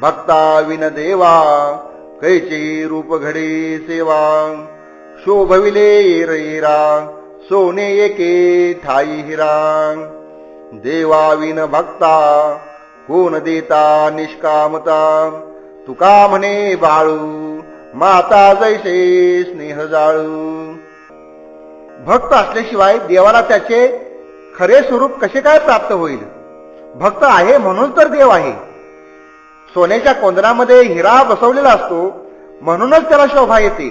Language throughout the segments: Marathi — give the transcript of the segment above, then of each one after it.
भक्ता विन देवा कैचे रूप घडे सेवा शोभविले येरा सोने एके ठाई हिरा देवा विन भक्ता कोण देता निष्कामता तुका म्हणे बाळू माता जैसे स्नेह जाळू। भक्त असल्याशिवाय देवाला त्याचे खरे स्वरूप कसे काय प्राप्त होईल? भक्त आहे म्हणून तर देव आहे। सोन्याच्या कोंदणामध्ये हिरा बसवलेला असतो म्हणूनच त्याला शोभा येते।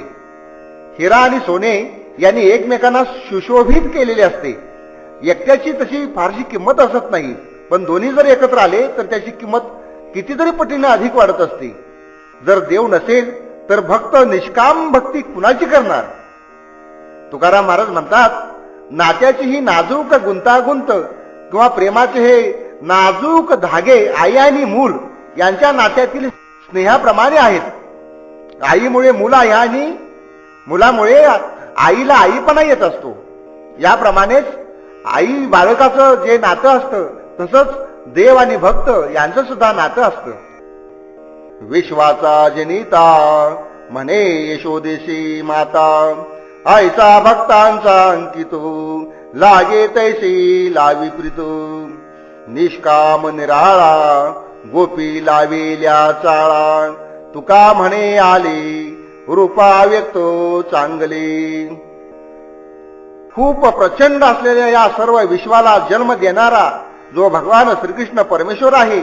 हिरा आणि सोने यांनी एकमेकांना सुशोभित केलेले असते। एकट्याची तशी फारशी किंमत असत नाही, पण दोन्ही जर एकत्र आले तर त्याची किंमत कितीतरी पटीने अधिक वाढत असते। जर देव नसेल तर भक्त निष्काम भक्ती कुणाची करणार? तुकाराम महाराज म्हणतात, नात्याची ही नाजूक गुंतागुंत किंवा प्रेमाचे हे नाजूक धागे आई आणि मूल यांच्या नात्यातील स्नेहाप्रमाणे आहेत। आईमुळे मूल आहे आणि मुलामुळे आईला आईपणा येत असतो। याप्रमाणेच आई बालकाचं जे नातं असतं तसंच देव आणि भक्त यांचं सुद्धा नातं असतं। विश्वाचा जनिता म्हणे यशोदेशी माता ऐसा भक्तांचा अंकितो लागे तैसी लावी प्रीतो निष्काम निराळा गोपी लाविल्या चाळा तुका म्हणे आले रूपा व्यक्त चांगले। खूप प्रचंड असलेल्या या सर्व विश्वाला जन्म देणारा जो भगवान श्रीकृष्ण परमेश्वर आहे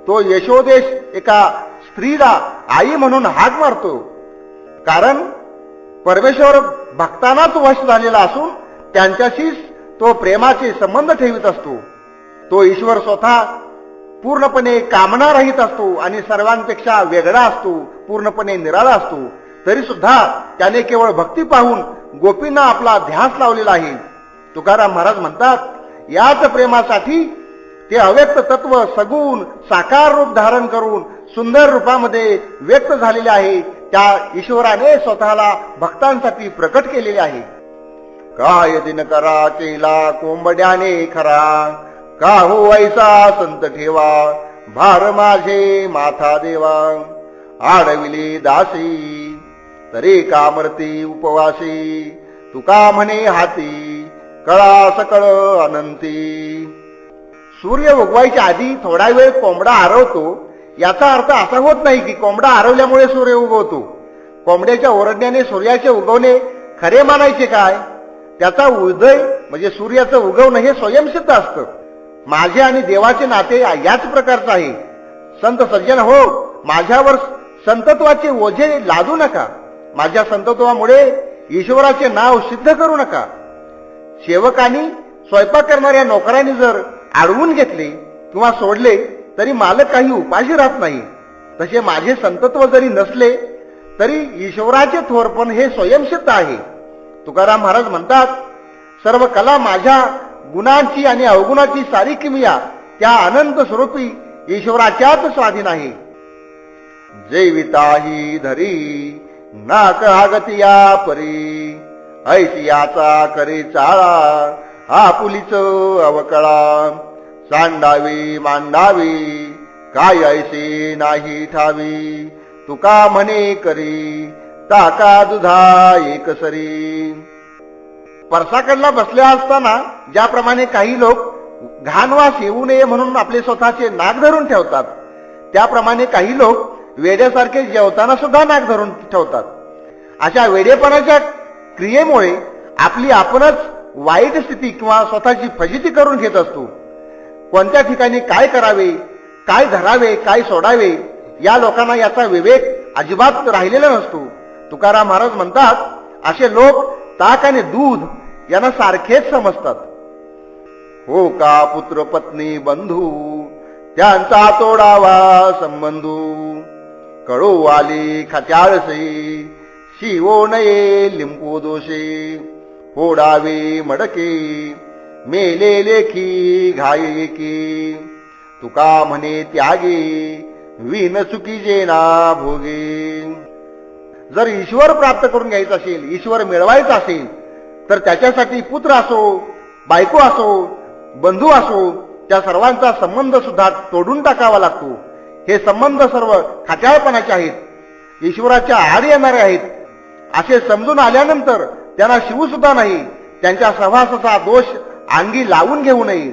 तो यशोदेश एका स्त्रीला आई म्हणून हाक मारतो, कारण परमेश्वर भक्तांनाच वश झालेला असून त्यांच्याशीच तो प्रेमाचे संबंध ठेवित असतो। तो ईश्वर स्वतः पूर्णपणे कामना रहित असतो आणि सर्वांपेक्षा वेगळा असतो, पूर्णपणे निराळा असतो, तरी सुद्धा त्याने केवळ भक्ती पाहून गोपींना आपला ध्यास लावलेला आहे। तुकाराम महाराज म्हणतात, याच प्रेमासाठी ते अव्यक्त तत्व सगुण साकार रूप धारण करून सुंदर रूपामध्ये व्यक्त झालेले आहे। त्या ईश्वराने स्वतःला भक्तांसाठी प्रकट केलेले आहे। काय दिनकरा केला कोंबड्याने खरा का हो ऐसा संत ठेवा भार माझे माथा देवा आडविले दासी तरी कामरती उपवासी तुका म्हणे हाती कळा सकळ अनंती। सूर्य उगवायच्या आधी थोडा वेळ कोंबडा आरवतो याचा अर्थ असा होत नाही की कोंबडा आरवल्यामुळे सूर्य उगवतो। कोंबड्याच्या ओरडण्याने सूर्याचे उगवणे खरे मानायचे काय? त्याचा उदय म्हणजे सूर्याचं उगवणं हे स्वयंसिद्ध असतं। माझे आणि देवाचे नाते याच प्रकारचं आहे। संत सज्जन हो, माझ्यावर संतत्वाचे ओझे लादू नका। माझ्या संतत्वामुळे ईश्वराचे नाव सिद्ध करू नका। सेवकांनी स्वयंपाक करणाऱ्या नोकरांनी जर अडवून घेतले किंवा सोडले तरी मालक काही उपाशी राहत नाही। तसे माझे संतत्व जरी नसले तरी ईश्वराचे थोरपण हे स्वयंसिद्ध आहे। तुकाराम महाराज म्हणतात, सर्व कला माझ्या गुणांची आणि अवगुणाची सारी किमया त्या अनंत स्वरूपी ईश्वराच्याच स्वाधीन आहे। जैविताही धरी नाक आगतिया परी ऐसियाचा करे चाळा आपुलीच अवकळा सांडावी मांडावी काय ऐसे नाही ठावी तुका म्हणे करी ताका दुधा एकसरी। परसाकडला बसल्या असताना ज्याप्रमाणे काही लोक घाणवास येऊ नये म्हणून आपले स्वतःचे नाक धरून ठेवतात, त्याप्रमाणे काही लोक वेड्यासारखे जेवताना सुद्धा नाक धरून ठेवतात। अशा वेडेपणाच्या क्रियेमुळे आपली आपणच वाईट स्थिती किंवा स्वतःची फजिती करून घेत असतो। कोणत्या ठिकाणी काय करावे, काय धरावे, काय सोडावे या लोकांना याचा विवेक अजिबात राहिलेला नसतो। तुकाराम महाराज म्हणतात, असे लोक ताक आणि दूध यांना सारखेच समजतात। हो का पुत्र पत्नी बंधू त्यांचा तोडावा संबंधू कळो आली खचाळसे शिवो नये लिंबू दोषे फोडावे मडके मेले लेखी घाये की तुका म्हणे त्यागे विन चुकी जेना भोगे। जर ईश्वर प्राप्त करून घ्यायचं असेल, ईश्वर मिळवायचा असेल तर त्याच्यासाठी पुत्र असो, बायको असो, बंधू असो, त्या सर्वांचा संबंध सुद्धा तोडून टाकावा लागतो। हे संबंध सर्व खाट्याळपणाचे आहेत, ईश्वराच्या आड येणारे आहेत असे समजून आल्यानंतर त्यांना शिवू सुद्धा नाही, त्यांच्या सहवासाचा दोष अंगी लावून घेऊ नये.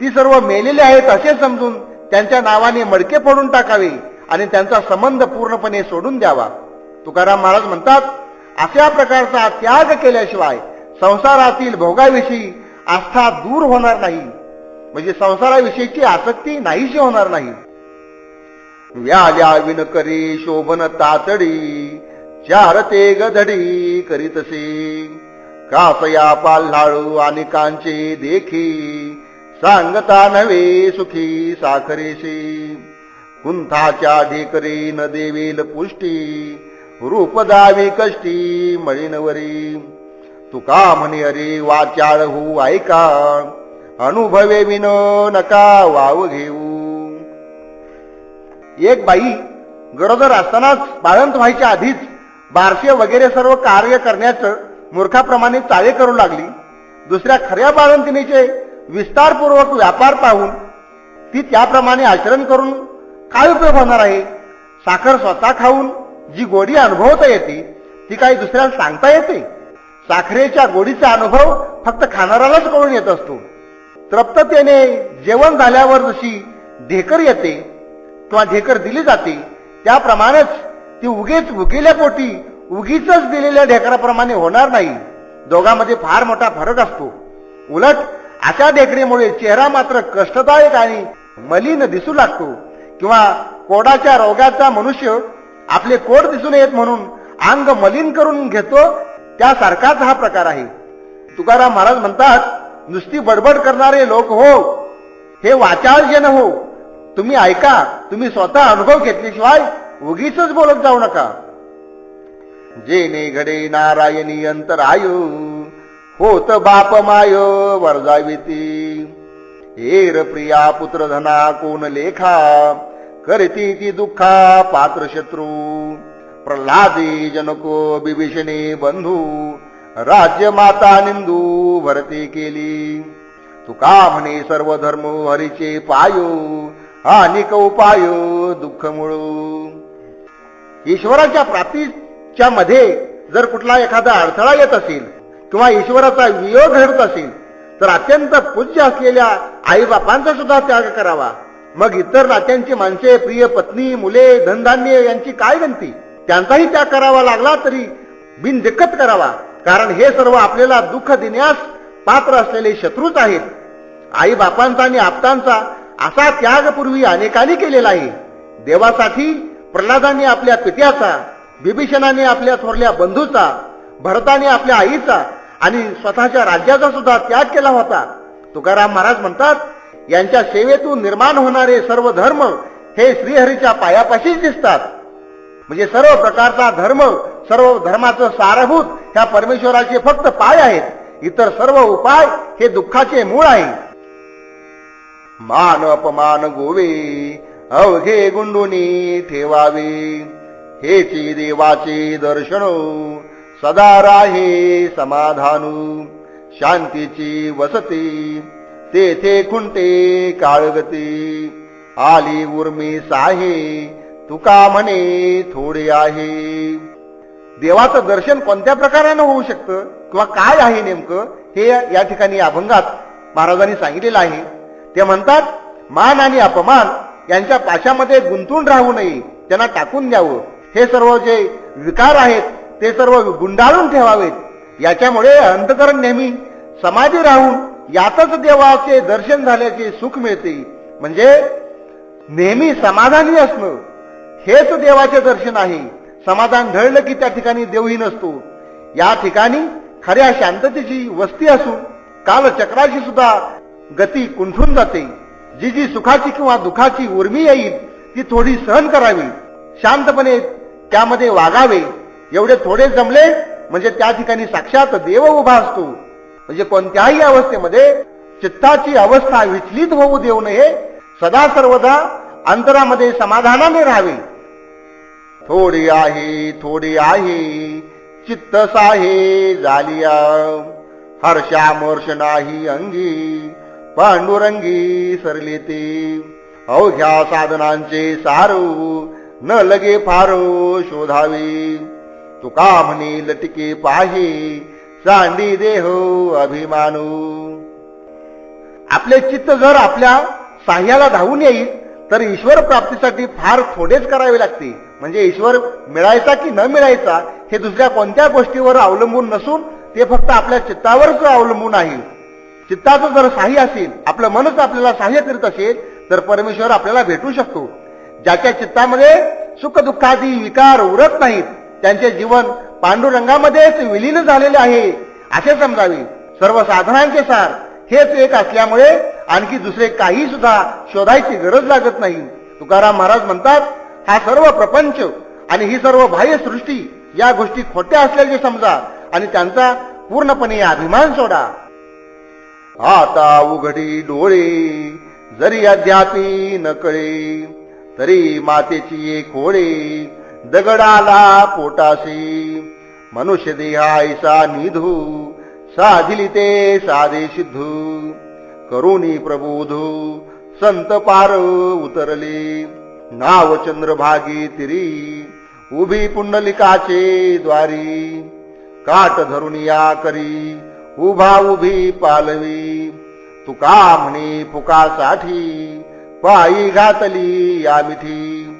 ती सर्व मेलेले आहेत असे समजून त्यांच्या नावाने मडके फोडून टाकावे आणि त्यांचा संबंध पूर्णपणे सोडून द्यावा. तुकाराम महाराज म्हणतात, अशा प्रकारचा त्याग केल्याशिवाय संसारातील भोगाविषयी आस्था दूर होणार नाही, म्हणजे संसाराविषयीची आसक्ती नाहीशी होणार नाही. व्याल्या विन करी शोभन तातडी, चारते गधडी करीतसे, कासया पाल्हाळू आणि कांचे देखी, सांगता नव्हे सुखी साखरेशी. कुंथाच्या ढेकरी न देवेल पुष्टी, रूप दावी कष्टी मळीनवरी. तुका म्हणे अरे वाचाळ हो ऐका, अनुभवे विन नका वाव घेऊ. एक बाई गरोदर असतानाच बाळंत व्हायच्या आधीच बारसे वगैरे सर्व कार्य करण्याचं मूर्खाप्रमाणे चाळे करू लागली. दुसऱ्या खऱ्या बाळंतिणीचे विस्तारपूर्वक व्यापार पाहून ती त्याप्रमाणे आचरण करून काय उपयोग होणार आहे. साखर स्वतः खाऊन जी गोडी अनुभवता येते ती काही दुसऱ्याला सांगता येते. साखरेच्या गोडीचा अनुभव फक्त खाणाऱ्यालाच कळून येत असतो. तृप्ततेने जेवण झाल्यावर जशी ढेकर येते किंवा ढेकर दिली जाते, त्याप्रमाणेच ती उगीच भुकेल्या पोटी उगीच दिलेल्या ढेकराप्रमाणे होणार नाही. दोघांमध्ये फार मोठा फरक असतो. उलट अशा ढेकरीमुळे चेहरा मात्र कष्टदायक आणि मलिन दिसू लागतो, किंवा कोडाच्या रोगाचा मनुष्य आपले कोड दिसून येत म्हणून अंग मलिन करून घेतो, त्यासारखाच हा प्रकार आहे. तुकाराम महाराज म्हणतात, नुसती बडबड करणारे लोक हो, हे वाचाळ जन हो, तुम्ही ऐका, तुम्ही स्वतः अनुभव घेतल्याशिवाय उगीच बोलत जाऊ नका. जेने घडे नारायणी अंतराय, होत बाप माय वर्जाविती. हेर प्रिया पुत्र धना कोण लेखा, करती ती दुःखा पात्र शत्रू. प्रल्हादे जनको बिभीषणे बंधू, राज्य माता निंदू भरती केली. तुका म्हणे सर्व धर्म हरीचे पायो, अनेक उपाय दुःख मुळू. ईश्वराच्या प्राप्तीच्या मध्ये जर कुठला एखादा अडथळा येत असेल किंवा ईश्वराचा वियोग घडत असेल तर अत्यंत पूज्य असलेल्या आईबापांचा सुद्धा त्याग करावा. मग इतर नात्यांची माणसे, प्रिय पत्नी, मुले, धनधान्य यांची काय गंती, त्यांचाही त्याग करावा लागला तरी बिनदिक्कत करावा, कारण हे सर्व आपल्याला दुःख देण्यास पात्र असलेले शत्रूच आहेत. आई बापांचा आणि आप्तांचा असा त्याग पूर्वी अनेकांनी केलेला आहे. देवासाठी प्रल्हादाने आपल्या पित्याचा, बिभीषणाने आपल्या थोरल्या बंधूचा, भरताने आपल्या आईचा आणि स्वतःच्या राज्याचा सुद्धा त्याग केला होता. तुकाराम महाराज म्हणतात, यांच्या सेवेतून निर्माण होणारे सर्व धर्म हे श्रीहरीच्या पायापाशीच दिसतात. म्हणजे सर्व प्रकारचा धर्म, सर्व धर्माचं सारभूत ह्या परमेश्वराचे फक्त पाय आहेत. इतर सर्व उपाय हे दुःखाचे मूळ आहे. मान अपमान गोवे अवघे गुंडुनी ठेवावे, हेची देवाचे दर्शन सदा राहे समाधानू. शांतीची वसती तेथे खुंटे काळगती, आली उर्मी साहे तुका म्हणे थोडे आहे. देवाचं दर्शन कोणत्या प्रकारानं होऊ शकतं किंवा काय आहे नेमकं हे या ठिकाणी अभंगात महाराजांनी सांगितलेलं आहे. ते म्हणतात, मान आणि अपमान यांच्या पाशामध्ये गुंतून राहू नये, त्यांना टाकून द्यावं. हे सर्व जे विकार आहेत ते सर्व गुंडाळून ठेवावेत. याच्यामुळे अंतकरण नेहमी समाधी राहून यातच देवाचे दर्शन झाल्याचे सुख मिळते. म्हणजे नेहमी समाधानी असणं हेच देवाचे दर्शन आहे. समाधान ढळलं की त्या ठिकाणी देवही नसतो. या ठिकाणी खऱ्या शांततेची वस्ती असून कालचक्राची सुद्धा गती कुंठून जाते. जी जी सुखाची किंवा दुखाची उर्मी येईल ती थोडी सहन करावी, शांतपणे त्यामध्ये वागावे. एवढे थोडे जमले म्हणजे त्या ठिकाणी साक्षात देव उभा असतो. म्हणजे कोणत्याही अवस्थेमध्ये चित्ताची अवस्था विचलित होऊ देऊ नये, सदा सर्वदा अंतरामध्ये समाधानाने राहावे. थोडी आहे चित्त साहे झालिया, हर्षामर्ष नाही अंगी पांडुरंगी सरले ते. अवघ्या साधनांचे सारू न लगे फारो शोधावे. तुका म्हणे लटके पाहे चांदी देह अभिमानू. आपले चित्त जर आपल्या साह्याला धावून येईल तर ईश्वर प्राप्तीसाठी फार थोडेच करावे लागते. म्हणजे ईश्वर मिळायचा की न मिळायचा हे दुसऱ्या कोणत्या गोष्टीवर अवलंबून नसून ते फक्त आपल्या चित्तावरच अवलंबून आहे. चित्ताचं जर साह्य असेल, आपलं मनच आपल्याला साह्य करीत असेल तर परमेश्वर आपल्याला भेटू शकतो. ज्याच्या चित्तामध्ये सुख दुःखादी विकार उरत नाहीत त्यांचे जीवन पांडुरंगामध्येच विलीन झालेले आहे असे समजावे. सर्व साधनांचे सार हेच एक असल्यामुळे आणखी दुसरे काही सुद्धा शोधायची गरज लागत नाही. तुकाराम महाराज म्हणतात, हा सर्व प्रपंच आणि ही सर्व बाह्य सृष्टी या गोष्टी खोट्या असल्याचे समजा आणि त्यांचा पूर्णपणे अभिमान सोडा. आता उघडी डोळे जरी अद्यापी न कळे तरी मातेची एक होळे दगडाला पोटाशी. मनुष्य देहायसा निधू साधिली ते साधे सिद्धू करुणी प्रबोधू संत पार उतरले. नाव चंद्रभागी तिरी उभी पुंडलिकाचे द्वारी काट धरून या करी उभा उभी पालवी. तुका म्हणे फुकासाठी पायी घातली या मिठी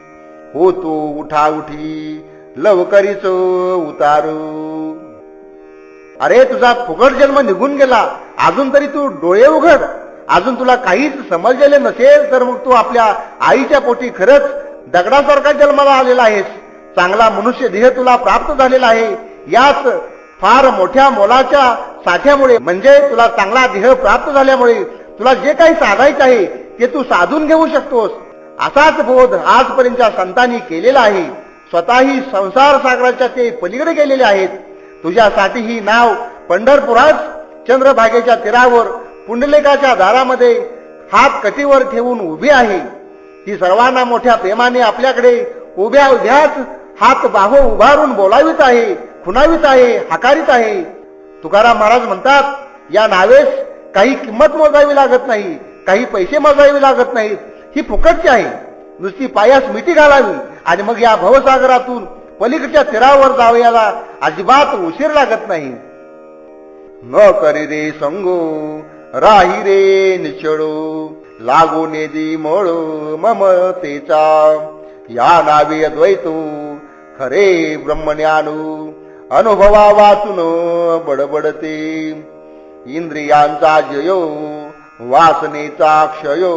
होतो उठा उठी लवकरीच उतारू. अरे तुझा फुकट जन्म निघून गेला, अजून तरी तू डोळे उघड. अजून तुला काहीच समजलेले नसेल तर मग तू आपल्या आईच्या पोटी खरंच दगडासारखा जन्माला आलेला आहेस. चांगला मनुष्य देह तुला प्राप्त झालेला आहे. याच फार मोठ्या मोलाच्या साठ्यामुळे म्हणजे तुला चांगला देह प्राप्त झाल्यामुळे तुला जे काही साधायचे आहे ते तू साधून घेऊ शकतोस. असाच बोध आजपर्यंतच्या संतांनी केलेला आहे. स्वतःही संसार सागराच्या ते पलीकडे गेलेले आहेत. तुझ्यासाठी ही नाव पंढरपुरात चंद्रभागेच्या तीरावर पुंडलिकाच्या दारामध्ये हात कटीवर ठेवून उभी आहे. ती सर्वांना मोठ्या प्रेमाने आपल्याकडे उभ्या उभ्याच हात बाहो उभारून बोलावित आहे, खुणावित आहे, हाकारित आहे. तुकाराम महाराज म्हणतात, या नावेस काही किंमत मोजावी लागत नाही, काही पैसे मोजावे लागत नाहीत. ही फुकटची आहे. नुसती पायास मिठी घालावी आणि मग या भवसागरातून पलीकडच्या तीरावर जावयाला अजिबात उशीर लागत नाही. न करी रे संगो राही रे निचळो लागो नेदी मळो ममतेचा. या नावे अद्वैतो खरे ब्रह्मज्ञानू अनुभवा वाचून बडबडते. इंद्रियांचा जयो वासनेचा क्षयो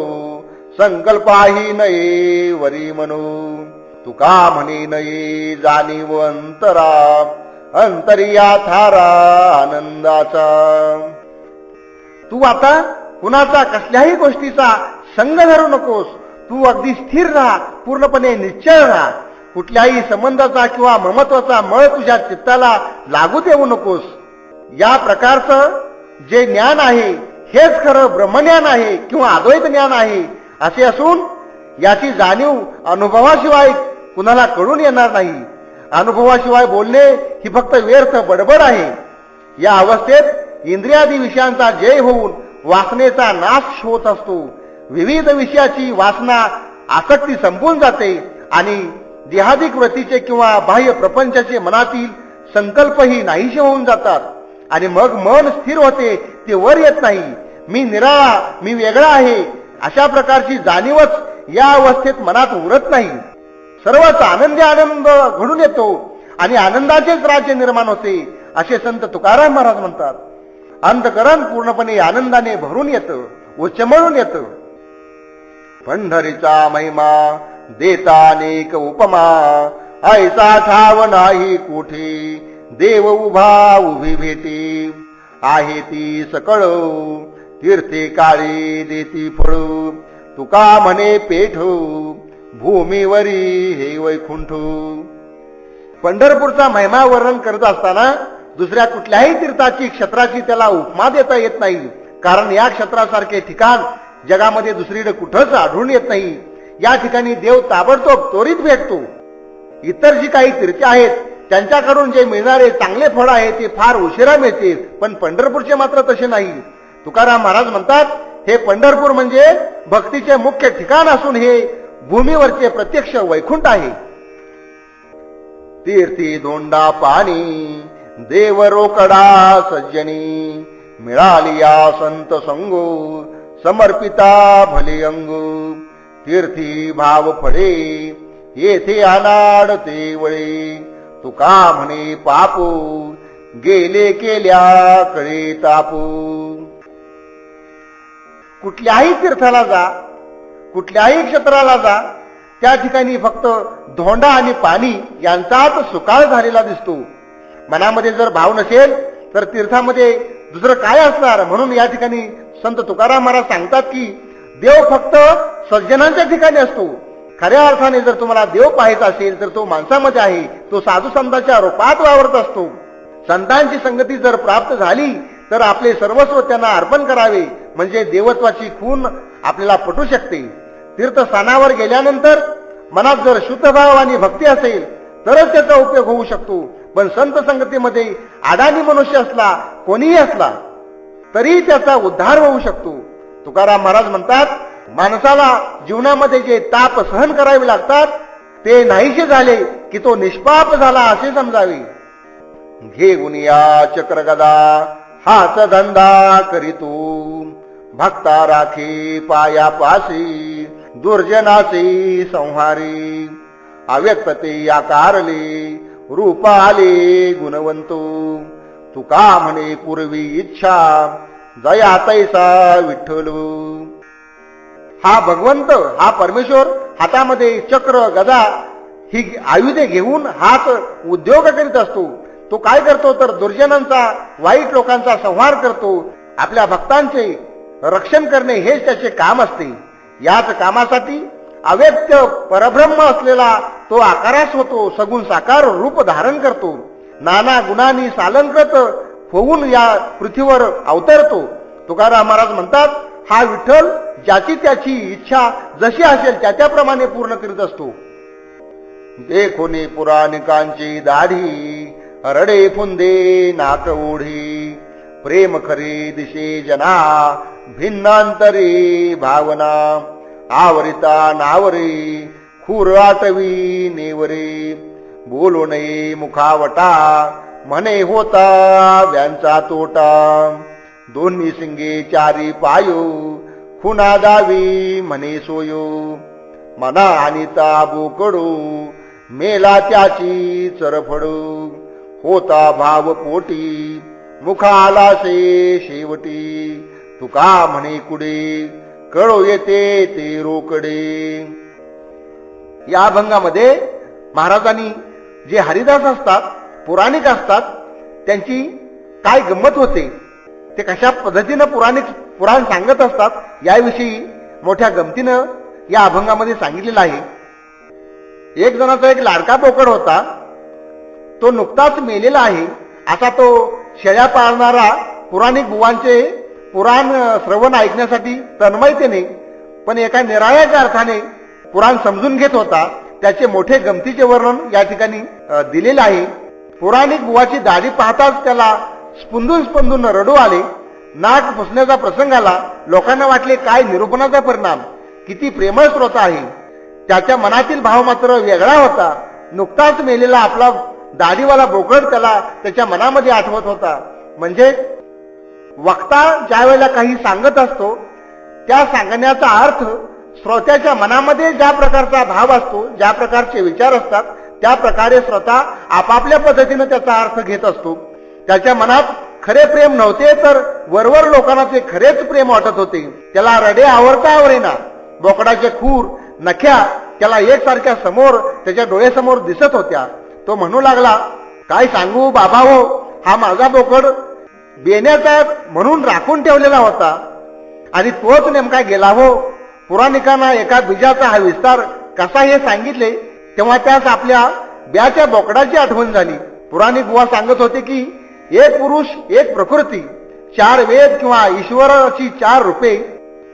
संकल्पाही नये वरी म्हणू. तुका म्हणे नये जाणीव अंतरा अंतरिया थारा आनंदाचा. तू आता कुणाचा कसल्याही गोष्टीचा संग धरू नकोस. तू अगदी स्थिर राहा, पूर्णपणे निश्चळ राहा. कुठल्याही संबंधाचा किंवा ममत्वाचा मळ तुझ्या चित्ताला लागू देऊ नकोस. या प्रकारचं जे ज्ञान आहे हेच खरं ब्रह्मज्ञान आहे किंवा अद्वैत ज्ञान आहे असे असून याची जाणीव अनुभवाशिवाय कुणाला कळून येणार नाही. अनुभवाशिवाय बोलणे ही फक्त व्यर्थ बडबड आहे. या अवस्थेत इंद्रियादी विषयांचा जय होऊन वासनेचा नाश होत असतो. विविध विषयाची वासना आसक्ती संपून जाते आणि देहादिक वृत्तीचे किंवा बाह्य प्रपंचाचे मनातील संकल्पही नाहीसे होऊन जातात आणि मग मन स्थिर होते, ते वर येत नाही. मी निराळा, मी वेगळा आहे अशा प्रकारची जाणीवच या अवस्थेत मनात उरत नाही. सर्वच आनंदी आनंद घडून येतो आणि आनंदाचेच राज्य निर्माण होते असे संत तुकाराम महाराज म्हणतात. अंतकरण पूर्णपणे आनंदाने भरून येतं, उच्चमळून येतं. पंढरीचा महिमा देता अनेक उपमा ऐसा ठाव नाही कोठे देव उभा उभी भेटे. आहे ती सकळ तीर्थे काळी देती फळ तुका म्हणे पेठ भूमीवरी हे वैकुंठ. पंढरपूरचा महिमा वर्णन करत असताना दुसऱ्या कुठल्याही तीर्थाची क्षेत्राची त्याला उपमा देता येत नाही. कारण या क्षेत्रासारखे ठिकाण जगामध्ये दुसरीकडे कुठंच आढळून येत नाही. या ठिकाणी देव ताबडतोब त्वरित भेटतो. इतर जी काही तीर्थे आहेत त्यांच्याकडून जे मिळणारे चांगले फळ आहे ते फार उशिरा मिळते, पण पंढरपूरचे मात्र तसे नाही. तुकाराम महाराज म्हणतात, हे पंढरपूर म्हणजे भक्तीचे मुख्य ठिकाण असून हे भूमीवरचे प्रत्यक्ष वैकुंठ आहे. तीर्थी धोंडा पाणी देव रोकडा सज्जनी, मिळाली या संत संगो समर्पिता भले अंगो. तीर्थी भाव फळे येथे अनाड ते वळे, तुका म्हणे पापू गेले केल्या कळे तापू. कुठल्याही तीर्थाला जा, कुठल्याही क्षेत्राला जा, त्या ठिकाणी फक्त धोंडा आणि पाणी यांचाच सुकाळ झालेला दिसतो. मनामध्ये जर भाव नसेल तर तीर्थामध्ये दुसरं काय असणार. म्हणून या ठिकाणी संत तुकाराम महाराज सांगतात की देव फक्त सज्जनांच्या ठिकाणी असतो. खऱ्या अर्थाने जर तुम्हाला देव पाहायचा असेल तर तो माणसामध्ये आहे. तो साधू संतांच्या रूपात वावरत असतो. संतांची संगती जर प्राप्त झाली तर आपले सर्वस्व त्यांना अर्पण करावे, म्हणजे देवत्वाची खूण आपल्याला पटू शकते. तीर्थस्थानावर गेल्यानंतर मनात जर शुद्ध भाव आणि भक्ती असेल तरच त्याचा उपयोग होऊ शकतो. पण संत संगतीमध्ये अडाणी मनुष्य असला, कोणीही असला तरी त्याचा उद्धार होऊ शकतो. तुकाराम महाराज म्हणतात, माणसाला जीवनामध्ये जे ताप सहन करावे लागतात ते नाहीसे झाले की तो निष्पाप झाला असे समजावे. घेऊन या चक्रगदा हाच धंदा करीतो, भक्ता राखे पाया पासी दुर्जनाचे संहारी. अव्यक्तते आकारले रूप आले गुणवंतो, तुका म्हणे पूर्वी इच्छा जया तैसा विठ्ठलो. हा भगवंत, हा परमेश्वर हातामध्ये चक्र गदा ही आयुधे घेऊन हाच उद्योग करीत असतो. तो काय करतो तर दुर्जनांचा, वाईट लोकांचा संहार करतो. आपल्या भक्तांचे रक्षण करणे हेच त्याचे काम असते. याच कामासाठी अव्यक्त परब्रह्म असलेला तो आकारास होतो, सगुण साकार रूप धारण करतो. नाना गुणांनी सालंकृत होऊन या पृथ्वीवर अवतरतो. तुकाराम महाराज म्हणतात, हा विठ्ठल ज्याची त्याची इच्छा जशी असेल त्याप्रमाणे पूर्ण करीत असतो. देखोनी पुराणिकांची दाढी रडे फुंदे नाक ओढी, प्रेम खरे दिशे जना भिन्नांतरे भावना. आवरिता नावरे खूर आटवी नेवरे, बोलू नये मुखावटा म्हणे होता व्यांचा तोटा. दोन्ही सिंगे चारी पायो खुना दावी म्हणे सोयो, मना आणि बोकडू मेला त्याची चरफडू. होता भाव पोटी मुखाला से शेवटी, तुका म्हणे कुडे कळो येते ते रोकडे. या अभंगामध्ये महाराजांनी जे हरिदास असतात, पुराणिक असतात, त्यांची काय गंमत होते, ते कशा पद्धतीनं पुराण सांगत असतात याविषयी मोठ्या गमतीनं या अभंगामध्ये सांगितलेलं आहे. एक जणाचा एक लाडका बोकड होता. तो नुकताच मेलेला आहे असा तो शेळ्या पाळणारा पुराणिक बुवांचे पुराण श्रवण ऐकण्यासाठी तन्मयतेने पण एका निराळ्याच्या अर्थाने पुराण समजून घेत होता. त्याचे मोठे गमतीचे वर्णन या ठिकाणी दिलेले आहे. पुराणिक बुवाची दाढी पाहताच त्याला स्पंदून स्पंदून रडू आले. नाक पुसण्याचा प्रसंग आला. लोकांना वाटले काय निरूपणाचा परिणाम, किती प्रेमळ श्रोता आहे. त्याच्या मनातील भाव मात्र वेगळा होता. नुकताच मेलेला आपला दाढीवाला बोकड त्याला त्याच्या मनामध्ये आठवत होता. म्हणजे वक्ता ज्या वेळेला काही सांगत असतो त्या सांगण्याचा अर्थ श्रोत्याच्या मनामध्ये ज्या प्रकारचा भाव असतो, ज्या प्रकारचे विचार असतात, त्या प्रकारे श्रोता आपापल्या पद्धतीने त्याचा अर्थ घेत असतो. त्याच्या मनात खरे प्रेम नव्हते तर वरवर लोकांना ते खरेच प्रेम वाटत होते. त्याला रडे आवरता आवरेना. बोकडाचे खूर नख्या त्याला एकसारख्या समोर त्याच्या डोळ्यासमोर दिसत होत्या. तो म्हणू लागला, काय सांगू बाबा हो, हा माझा बोकड बेण्याचा म्हणून राखून ठेवलेला होता आणि तोच नेमका गेला हो. पुराणिकांना एका बीजाचा हा विस्तार कसा हे सांगितले तेव्हा त्यास आपल्या ब्याच्या बोकडाची आठवण झाली. पुराणिक बुवा सांगत होते की एक पुरुष एक प्रकृती, 4 वेद किंवा ईश्वराची 4 रूपे.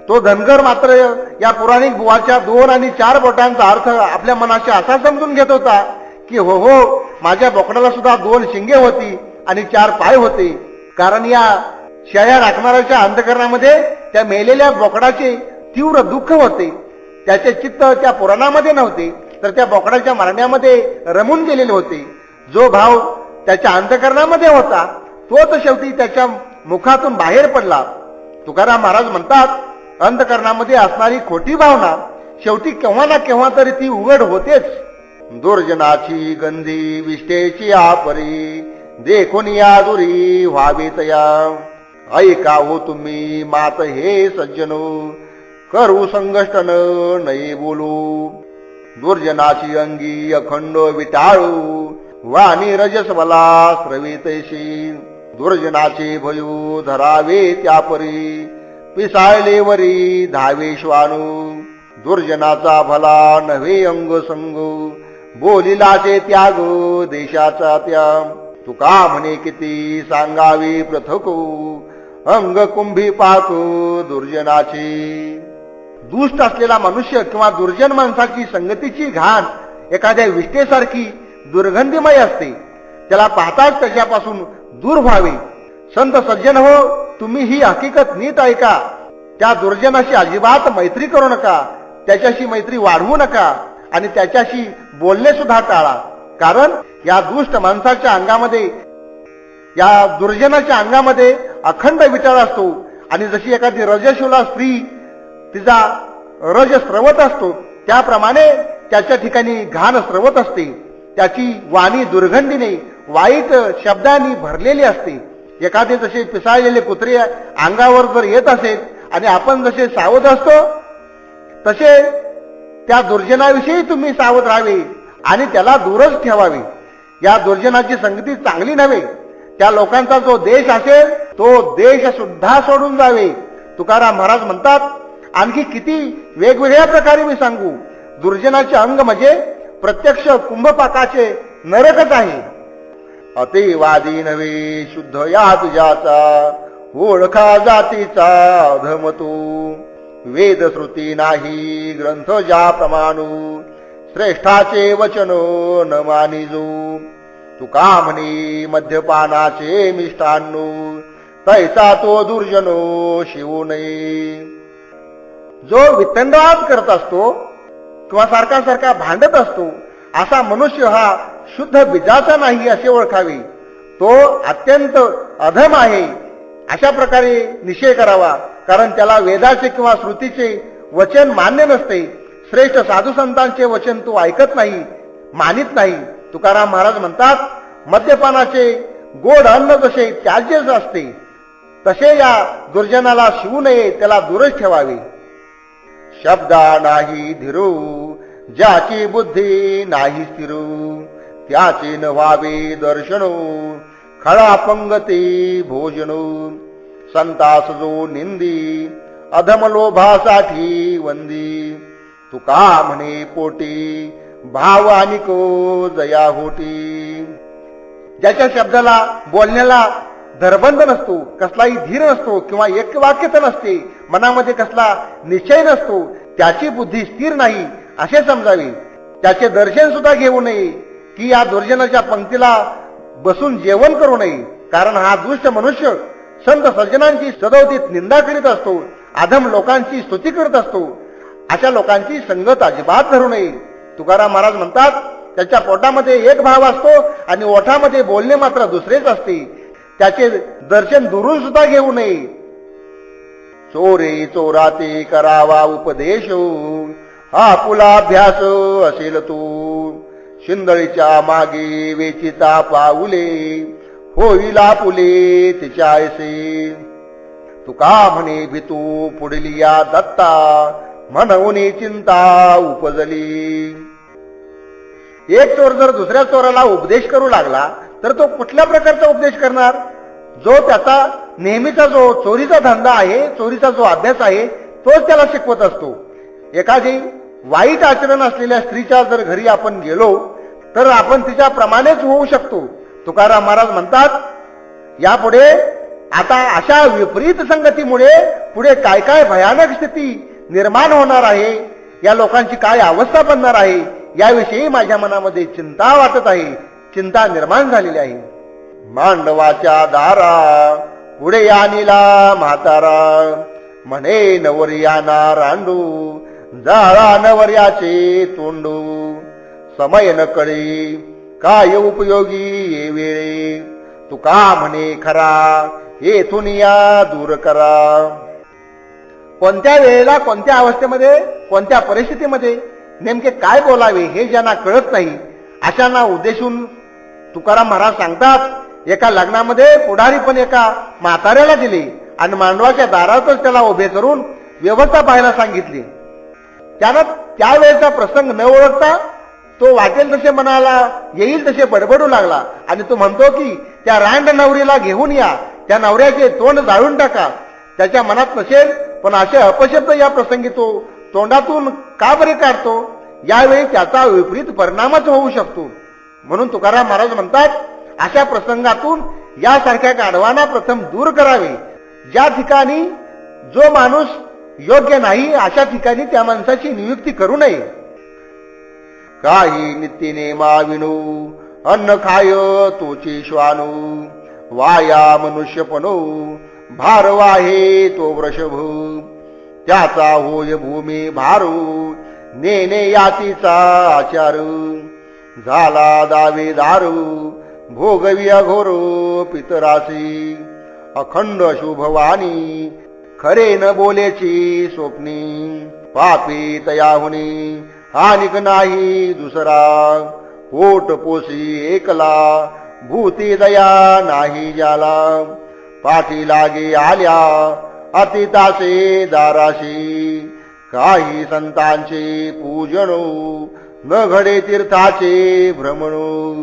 तो धनगर मात्र या पुराणिक बुवाच्या 2 आणि 4 बोटांचा अर्थ आपल्या मनाशी असा समजून घेत होता की हो हो, माझ्या बोकडाला सुद्धा 2 शिंगे होती आणि 4 पाय होते. कारण या शेळ्या राखणाऱ्याच्या अंतकरणामध्ये त्या मेलेल्या बोकडाचे तीव्र दुःख होते. त्याचे चित्त त्या पुराणामध्ये नव्हते, तर त्या बोकडाच्या मरण्यामध्ये रमून गेलेले होते. जो भाव त्याच्या अंतःकरणामध्ये होता तोच शेवटी त्याच्या मुखातून बाहेर पडला. तुकाराम महाराज म्हणतात, अंतःकरणामध्ये असणारी खोटी भावना शेवटी केव्हा ना केव्हा तरी ती उघड होतेच. दुर्जनाची गंधी विष्टेची आपरी, देखून या दुरी व्हावे तया. ऐका हो तुम्ही मात हे सज्जनो, करू संगष्टन नाही बोलू. दुर्जनाची अंगी अखंड विटाळू, वाणी रजस्वला स्रवितैशी. दुर्जनाचे भयू धरावे त्यापरी, पिसाळले वरी धावे श्वानू. दुर्जनाचा भला नव्हे अंग संग, बोलिलाचे त्याग देशाचा त्याग. तुका म्हणे किती सांगावी पृथको, अंग कुंभी पाहतो दुर्जनाची. दुष्ट असलेला मनुष्य किंवा दुर्जन माणसाची संगतीची घाण एखाद्या विष्ठेसारखी दुर्गंधीमय असते. त्याला पाहताच त्याच्यापासून दूर व्हावे. संत सज्जन हो, तुम्ही ही हकीकत नीट ऐका. त्या दुर्जनाशी अजिबात मैत्री करू नका, त्याच्याशी मैत्री वाढवू नका आणि त्याच्याशी बोलणे सुद्धा टाळा. कारण या दुष्ट माणसाच्या अंगामध्ये, या दुर्जनाच्या अंगामध्ये अखंड विचार असतो. आणि जशी एखादी रजस्वला स्त्री तिचा रज स्रवत असतो, त्याप्रमाणे त्याच्या ठिकाणी घाण स्रवत असते. त्याची वाणी दुर्गंधीने वाईट शब्दांनी भरलेली असते. एखादे जसे पिसाळलेले कुत्रे अंगावर जर येत असेल आणि आपण जसे सावध असतो, तसे त्या दुर्जनाविषयी तुम्ही सावध राहावे आणि त्याला दूरच ठेवावे. या दुर्जनाची संगती चांगली नव्हे. त्या लोकांचा जो देश असेल तो देश सुद्धा सोडून जावे. तुकाराम महाराज म्हणतात, आणखी किती वेगवेगळ्या प्रकारे मी सांगू. दुर्जनाचे अंग म्हणजे प्रत्यक्ष कुंभपाकाचे नरकच आहे. अतिवादी नव्हे शुद्ध या तुझ्याचा, ओळखा जातीचा अधमतो. वेद श्रुती नाही ग्रंथ ज्या प्रमाणू, श्रेष्ठाचे वचन न मानिजो. तुका म्हणे मद्यपानाचे मिष्टान्नो, तैसा तो दुर्जनो शिवू नये. जो वितंडवाद करत असतो किंवा सारखा भांडत असतो, असा मनुष्य हा शुद्ध बीजाचा नाही असे ओळखावे. तो अत्यंत अधम आहे अशा प्रकारे निश्चय करावा. कारण त्याला वेदाचे किंवा श्रुतीचे वचन मान्य नसते. श्रेष्ठ साधू संतांचे वचन तो ऐकत नाही, मानित नाही. तुकाराम महाराज म्हणतात, मद्यपानाचे गोड अन्न जसे त्याज्यच असते, तसे या दुर्जनाला शिवू नये, त्याला दूरच ठेवावे. शब्दा नाही धीरू, ज्याची बुद्धी नाही स्थिरू, त्याचे न व्हावे दर्शनो. खळा पंगती भोजनो, संतास जो निंदी, अधम लोभासाठी वंदी. तुका म्हणे पोटी, भाव आनिको जया होती. ज्याच्या शब्दाला बोलण्याला धरबंध नसतो, कसलाही धीर नसतो किंवा एक वाक्यता नसते, मनामध्ये कसला निश्चय नसतो, त्याची बुद्धी स्थिर नाही असे समजावे. त्याचे दर्शन सुद्धा घेऊ नये की या दुर्जनाच्या पंक्तीला बसून जेवण करू नये. कारण हा दुष्ट मनुष्य संत सज्जनांची सदोदित निंदा करीत असतो, अधम लोकांची स्तुती करत असतो. अशा लोकांची संगत अजिबात धरू नये. तुकाराम महाराज म्हणतात, त्याच्या पोटामध्ये एक भाव असतो आणि ओठामध्ये बोलणे मात्र दुसरेच असते. त्याचे दर्शन दुरून सुद्धा घेऊ नये. चोरे चोराते करावा उपदेश, हा पुला अभ्यास असेल तू. शिंदळीच्या मागे वेचिता पाऊले, होईला पुले तिच्या ऐसे. तुका म्हणे भीतू पुढली या दत्ता, म्हणून चिंता उपजली. एक चोर जर दुसऱ्या चोराला उपदेश करू लागला तर तो कुठल्या प्रकारचा उपदेश करणार? जो त्याचा नेहमीचा जो चोरीचा धंदा आहे, चोरीचा जो अभ्यास आहे, तोच त्याला शिकवत असतो. एखादी वाईट आचरण असलेल्या स्त्रीच्या जर घरी आपण गेलो तर आपण तिच्या प्रमाणेच होऊ शकतो. तुकाराम महाराज म्हणतात, यापुढे आता अशा विपरीत संगतीमुळे पुढे काय काय भयानक स्थिती निर्माण होणार आहे, या लोकांची काय अवस्था बनणार आहे, याविषयी माझ्या मनामध्ये चिंता वाटत आहे, चिंता निर्माण झालेली आहे. मांडवाच्या दारा पुढे आणिला म्हातारा, म्हणे नवर्याना रांडू जाळा नवर्याचे तोंडू समय न कळे काय उपयोगी ये वेळे तुका म्हणे खरा येथून या दूर करा. कोणत्या वेळेला कोणत्या अवस्थेमध्ये कोणत्या परिस्थितीमध्ये नेमके काय बोलावे हे ज्यांना कळत नाही अशांना उद्देशून तुकाराम महाराज सांगतात, एका लग्नामध्ये पुढारी पण एका म्हाताऱ्याला दिले आणि मांडवाच्या दारातच त्याला उभे करून व्यवस्था पाहायला सांगितली. त्यानं त्यावेळेचा प्रसंग न ओळखता तो वाटेल तसे मनाला येईल तसे बडबडू लागला आणि तो म्हणतो की त्या रांड नवरीला घेऊन या, त्या नवऱ्याचे तोंड जाळून टाका. त्याच्या मनात नसेल पण असे अपशब्द या प्रसंगी तो तोंडातून का बरे काढतो, यावेळी त्याचा विपरीत परिणामच होऊ शकतो. म्हणून तुकाराम महाराज म्हणतात, अशा प्रसंगातून यासारख्या गाढवांना प्रथम दूर करावे. ज्या ठिकाणी जो माणूस योग्य नाही अशा ठिकाणी त्या माणसाची नियुक्ती करू नये. काही नित्यने माविनू अन्न खाय तोची श्वानू वाया मनुष्यपणो भार वाहे तो वृषभ त्याचा होय भूमी भारू नेने यातीचा आचार झाला दावे दारू भोगवी अघोर पितरासी अखंड शुभवाणी खरे न बोलेची स्वप्नी पापी तयाहुनी हानिक नाही दुसरा पोट पोसी एकला भूती दया नाही ज्याला पाठी लागे आल्या अतितासे दाराशी काही संतांचे पूजनो न घडे तीर्थाचे भ्रमणो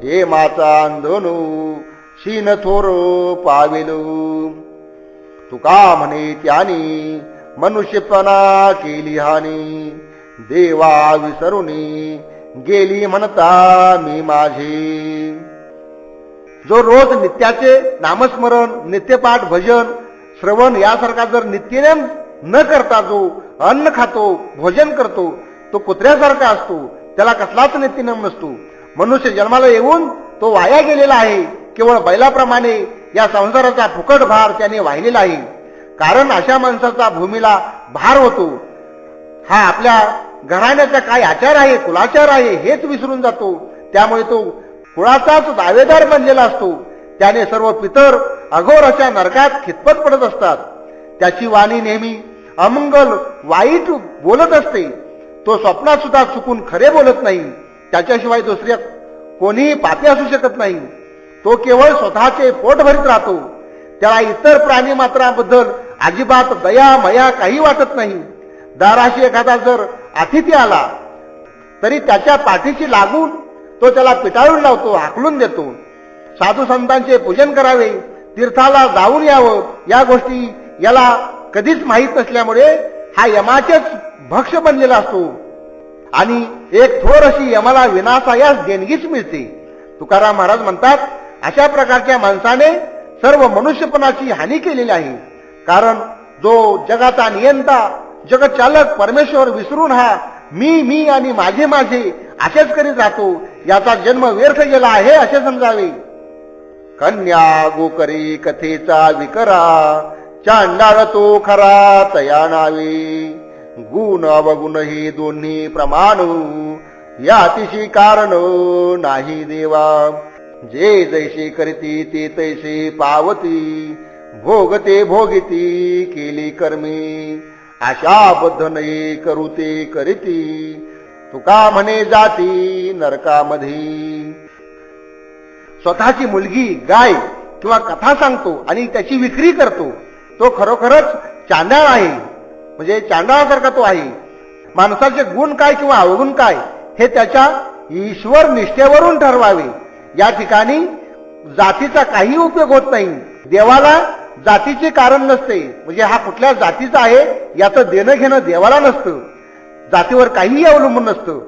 हे माचा अंधनो शीन थोरो पावेलो तुका म्हणे त्यानी मनुष्यपणा केली हानी देवा विसरुनी गेली म्हणता मी माझे. जो रोज नित्याचे नामस्मरण नित्यपाठ भजन श्रवण यासारखा जर नित्यनेम न करता जो अन्न खातो भोजन करतो तो कुत्र्यासारखा असतो, त्याला कसलाच नित्यनेम नसतो. मनुष्य जन्माला येऊन तो वाया गेलेला आहे. केवळ बैलाप्रमाणे या संसाराचा फुकट भार त्याने वाहिलेला आहे. कारण अशा माणसाचा भूमीला भार होतो. हा आपल्या घराण्याचा काय आचार आहे कुलाचार आहे हेच विसरून जातो. त्यामुळे तो कुळाचाच दावेदार बनलेला असतो. त्याने सर्व पितर अघोर अशा नरकात खितपत पडत असतात. त्याची वाणी नेहमी अमंगल वाईट बोलत असते. तो स्वप्नात सुद्धा चुकून खरे बोलत नाही. त्याच्याशिवाय दुसऱ्या कोणीही पापी असू शकत नाही. तो केवळ स्वतःचे पोट भरीत राहतो. त्याला इतर प्राणी मात्राबद्दल अजिबात दया मया काही वाटत नाही. दाराशी एखादा जर अतिथी आला तरी त्याच्या पाठीशी लागून तो त्याला पिटाळून लावतो, हाकलून देतो. साधू संतांचे पूजन करावे, तीर्थाला जाऊन यावं या गोष्टी याला कधीच माहीत नसल्यामुळे हा यमाचेच भक्ष बनलेला असतो आणि एक थोर अशी यमाला विनाशायास देणगीच मिळते. तुकाराम महाराज म्हणतात, अशा प्रकारच्या माणसाने सर्व मनुष्यपणाची हानी केलेली आहे. कारण जो जगाचा नियंता जगचालक परमेश्वर विसरून हा मी आणि माझे माझे असेच करीत राहतो, याचा जन्म व्यर्थ गेला आहे असे समजावे. कन्या गोकरी कथेचा विकरा चांडाळ तो खरा तया नावे गुण अवगुण हे दोन्ही प्रमाण यातिशी कारण नाही देवा. जे जैसे करती ते तैसे पावती भोगते भोगिती केली कर्मी आशा बद्ध नाही करू ते करीती तुका म्हणे जाती नरकामध्ये. स्वतःची मुलगी गाय किंवा कथा सांगतो आणि त्याची विक्री करतो तो खरोखरच चांडाळ आहे. म्हणजे चांडाळासारखा तो आहे. माणसाचे गुण काय किंवा अवगुण काय हे त्याच्या ईश्वर निष्ठेवरून ठरवावे. या ठिकाणी जातीचा काही उपयोग होत नाही. देवाला जातीचे कारण नसते. म्हणजे हा कुठल्या जातीचा आहे याचं देणं घेणं देवाला नसतं. जातीवर काहीही अवलंबून नसतं.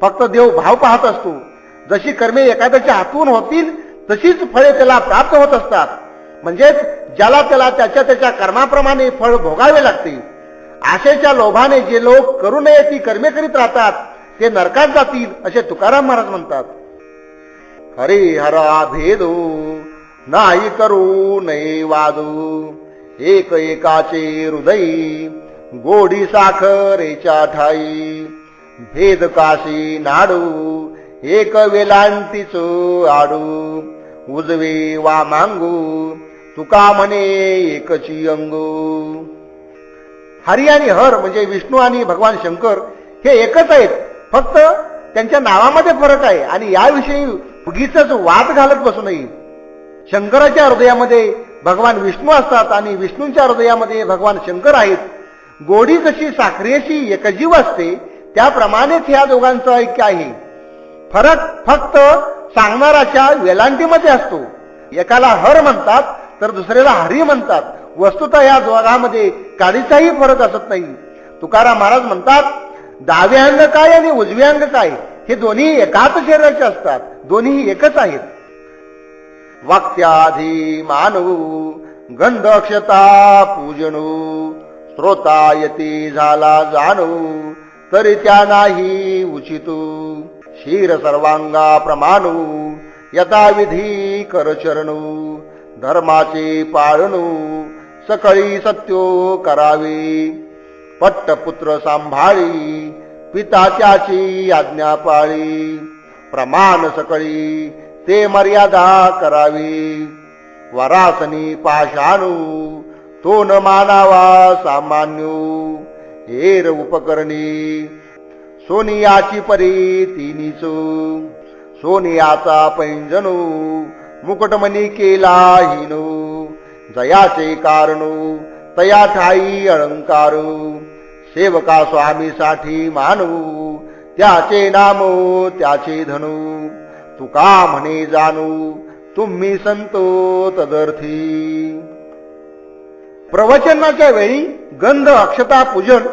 फक्त देव भाव पाहत असतो. जशी कर्मे एखाद्याच्या हातून होतील तशीच फळे त्याला प्राप्त होत असतात. म्हणजेच ज्याला त्याला त्याच्या त्याच्या कर्माप्रमाणे फळ भोगावे लागते. आशेच्या लोभाने जे लोक करू नये ती कर्मे करीत राहतात ते नरकात जातील असे तुकाराम महाराज म्हणतात. हरे हरा भेदो नाही करू नये वादो एक एकाचे हृदयी गोडी साखरेच्या ठाई भेद काशी नाडू एक वेलांटीच आडू उजवे वा मांगू तुका म्हणे एकची अंगू. हरी आणि हर म्हणजे विष्णू आणि भगवान शंकर हे एकच आहेत, फक्त त्यांच्या नावामध्ये फरक आहे आणि याविषयी उगीच वाद घालत बसू नये. शंकराच्या हृदयामध्ये भगवान विष्णू असतात आणि विष्णूंच्या हृदयामध्ये भगवान शंकर आहेत. गोडी जशी साखरेशी एकजीव असते त्याप्रमाणेच ह्या दोघांचं ऐक्य आहे. फरक फक्त सांगणाराच्या वेलांटीमध्ये असतो. एकाला हर म्हणतात तर दुसऱ्याला हरी म्हणतात. वस्तुतः या दोघांमध्ये काडीचाही फरक असत नाही. तुकाराम महाराज म्हणतात, डावे अंग काय आणि उजवे अंग काय हे दोन्ही एकाच शरीराचे असतात, दोन्ही एकच आहेत. वाक्याधी मानवू गंध अक्षता पूजनू श्रोता यती झाला जाणू तरी त्या नाही उचितू. शिर सर्वांगा प्रमाणू यथाविधी करचरणू धर्माचे पाळणू सकळी सत्यो करावे. पट्टपुत्र सांभाळी पिता त्याची आज्ञा पाळी प्रमाण सकळी ते मर्यादा करावी. वरासनी पाषाणू तो न मानावा सामान्यो हेर उपकरणी सोनियाची परी तिनीच सोनियाचा पैंजनू मुकुटमणी केला हिनो जयाचे कारणू तया ठाई अलंकारू सेवका स्वामीसाठी मानू त्याचे नाम त्याचे धनू तुका म्हणे जाणू तुम्ही संतो तदर्थी. प्रवचनाच्या वेळी गंध अक्षता पूजन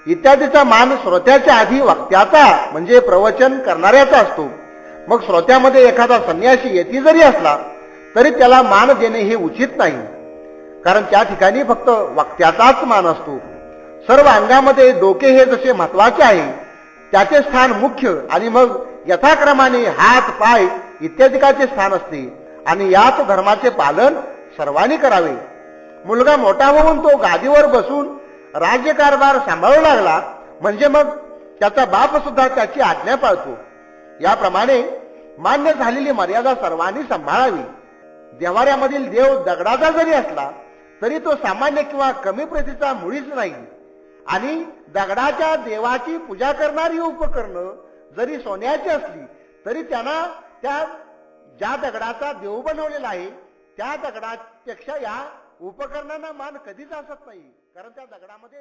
इत्यादीचा मान श्रोत्याच्या आधी वक्त्याचा म्हणजे प्रवचन करणाऱ्याचा असतो. मग श्रोत्यामध्ये एखादा संन्यासी येती जरी असला तरी त्याला मान देणे हे उचित नाही, कारण त्या ठिकाणी फक्त वक्त्याचाच मान असतो. सर्व अंगामध्ये डोके हे जसे महत्वाचे आहे त्याचे स्थान मुख्य आणि मग यथाक्रमाने हात पाय इत्यादिकाचे स्थान असते आणि याच धर्माचे पालन सर्वांनी करावे. मुलगा मोठा होऊन तो गादीवर बसून राज्यकारभार सांभाळू लागला म्हणजे मग त्याचा बाप सुद्धा त्याची आज्ञा पाळतो. याप्रमाणे मान्य झालेली मर्यादा सर्वांनी सांभाळावी. देवाऱ्यामधील देव दगडाचा जरी असला तरी तो सामान्य किंवा कमी प्रतीचा मुळीच नाही आणि दगडाच्या देवाची पूजा करणारी उपकरणं जरी सोन्याची असली तरी त्यांना त्या ज्या दगडाचा देव बनवलेला आहे त्या दगडापेक्षा या उपकरणांना मान कधीच असत नाही, कारण त्या दगडामध्ये